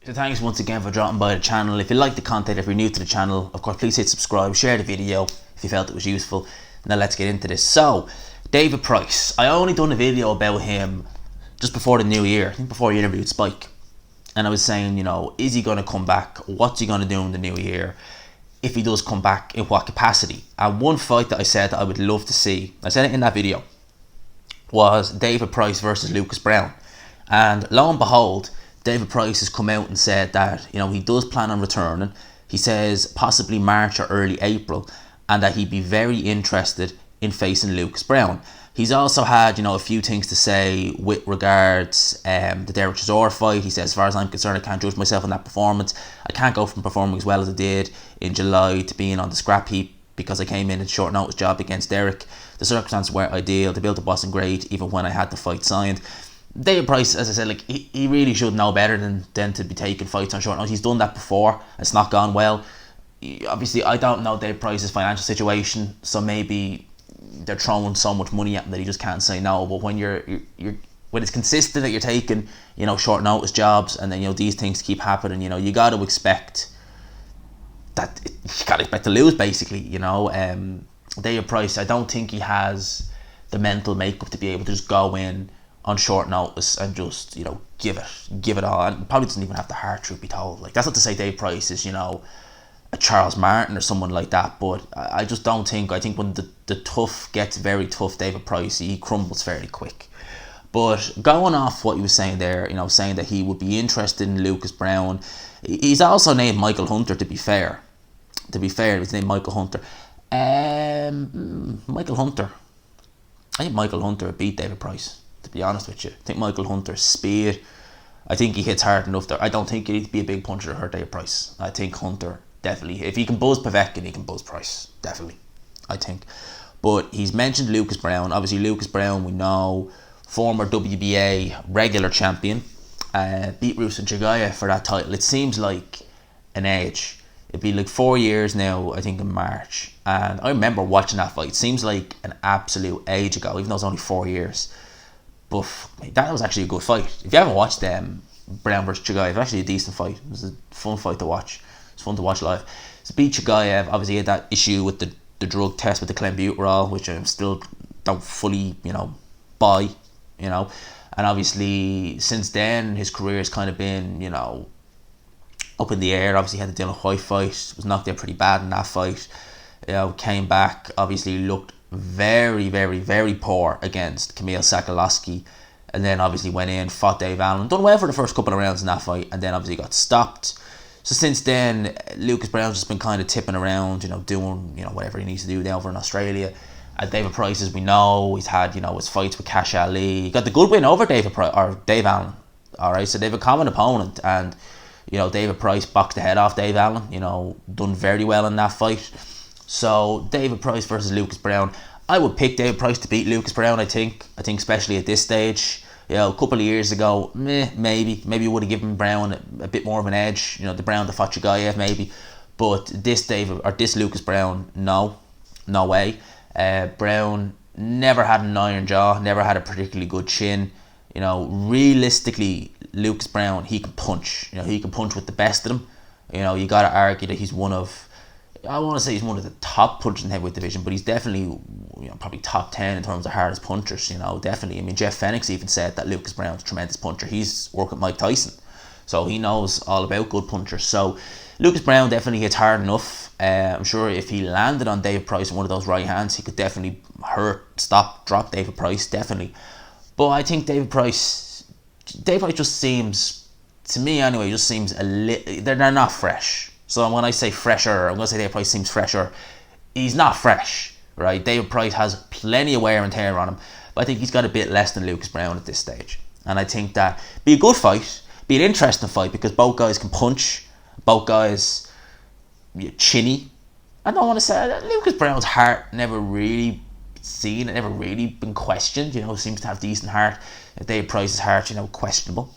So thanks once again for dropping by the channel. If you like the content, if you're new to the channel, of course please hit subscribe, share the video if you felt it was useful. Now let's get into this. So, David Price. I only done a video about him just before the new year, I think before he interviewed Spike. And I was saying, is he going to come back? What's he going to do in the new year? If he does come back, in what capacity? And one fight that I said that I would love to see, I said it in that video, was David Price versus Lucas Browne. And lo and behold, David Price has come out and said that he does plan on returning. He says possibly March or early April, and that he'd be very interested in facing Lucas Browne. He's also had a few things to say with regards the Derek Chisora fight. He says, as far as I'm concerned, I can't judge myself on that performance. I can't go from performing as well as I did in July to being on the scrap heap because I came in a short notice job against Derek. The circumstances weren't ideal. The build-up wasn't great even when I had the fight signed. David Price, as I said, he really should know better than to be taking fights on short notice. He's done that before. It's not gone well. Obviously, I don't know David Price's financial situation, so maybe they're throwing so much money at him that he just can't say no. But when when it's consistent that you're taking short notice jobs, and then these things keep happening, you got to expect that you got to expect to lose basically. David Price, I don't think he has the mental makeup to be able to just go in on short notice and just give it all, and probably doesn't even have the heart, truth be told. Like, that's not to say Dave Price is a Charles Martin or someone like that, but I just don't think. I think when the tough gets very tough, David Price, he crumbles fairly quick. But going off what he was saying there, saying that he would be interested in Lucas Browne, he's also named Michael Hunter. To be fair, he's named Michael Hunter. Michael Hunter. I think Michael Hunter beat David Price, to be honest with you. I think Michael Hunter's speed, I think he hits hard enough there. I don't think you need to be a big puncher to hurt David Price. I think Hunter, definitely. If he can buzz Povetkin, he can buzz Price. Definitely, I think. But he's mentioned Lucas Browne. Obviously, Lucas Browne, we know, former WBA regular champion. Beat Ruslan Chagayev for that title. It seems like an age. It'd be like 4 years now, I think, in March. And I remember watching that fight. It seems like an absolute age ago, even though it's only 4 years. But that was actually a good fight. If you haven't watched Browne versus Chagayev, it's actually a decent fight. It was a fun fight to watch. It's fun to watch live. So beat Chagayev. Obviously, he had that issue with the drug test with the clenbuterol, which I still don't fully, buy, And obviously, since then, his career has kind of been, up in the air. Obviously, he had the Dylan White fight. Was knocked out pretty bad in that fight. Came back. Obviously, looked very, very, very poor against Kamil Sakalowski, and then obviously went in, fought Dave Allen, done well for the first couple of rounds in that fight, and then obviously got stopped. So since then, Lucas Browne's just been kind of tipping around, doing whatever he needs to do down over in Australia. David Price, as we know, he's had his fights with Cash Ali. He got the good win over Dave Allen. All right, so they've a common opponent, and David Price boxed the head off Dave Allen. Done very well in that fight. So David Price versus Lucas Browne. I would pick David Price to beat Lucas Browne. I think especially at this stage. A couple of years ago, maybe would have given Browne a bit more of an edge. The Browne that fought Chagayev maybe, but this Lucas Browne, no way. Browne never had an iron jaw, never had a particularly good chin. Realistically, Lucas Browne, he can punch. He can punch with the best of them. You got to argue that he's one of the top punchers in the heavyweight division, but he's definitely, probably top 10 in terms of hardest punchers, definitely. I mean, Jeff Fenix even said that Lucas Browne's a tremendous puncher. He's worked with Mike Tyson, so he knows all about good punchers. So Lucas Browne definitely hits hard enough. I'm sure if he landed on David Price in one of those right hands, he could definitely drop David Price, definitely. But I think David Price just seems, to me anyway, they're not fresh. So when I say fresher, I'm going to say David Price seems fresher. He's not fresh, right? David Price has plenty of wear and tear on him, but I think he's got a bit less than Lucas Browne at this stage. And I think that be a good fight, be an interesting fight, because both guys can punch, both guys chinny. I don't want to say that Lucas Browne's heart never really been questioned. Seems to have decent heart. David Price's heart, questionable.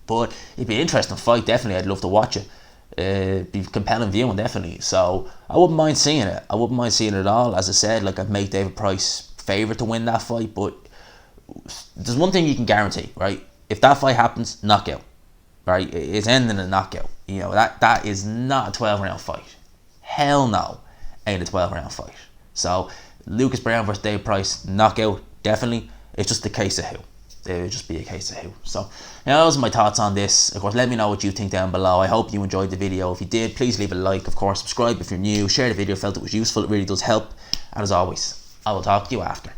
But it'd be an interesting fight. Definitely, I'd love to watch it. Be compelling viewing, definitely. So I wouldn't mind seeing it. I wouldn't mind seeing it at all. As I said, I'd make David Price favourite to win that fight. But there's one thing you can guarantee, right? If that fight happens, knockout. right? It's ending in a knockout. You know, that is not a 12 round fight. Hell no, ain't a 12 round fight. So Lucas Browne versus Dave Price, knockout, definitely. It's just a case of who. It would just be a case of who. So, you know, those are my thoughts on this. Of course, let me know what you think down below. I hope you enjoyed the video. If you did, please leave a like. Of course, subscribe if you're new. Share the video, felt it was useful. It really does help. And as always, I will talk to you after.